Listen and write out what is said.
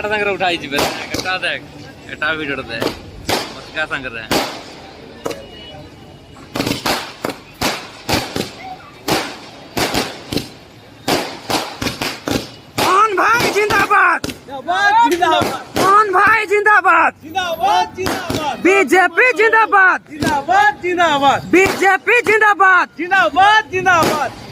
काट संग उठाई जी कटा देख एटा वीडियो दे मत का संग रे कौन भाई जिंदाबाद जिंदाबाद कौन भाई जिंदाबाद जिंदाबाद जिंदाबाद बीजेपी जिंदाबाद जिंदाबाद जिंदाबाद बीजेपी जिंदाबाद जिंदाबाद जिंदाबाद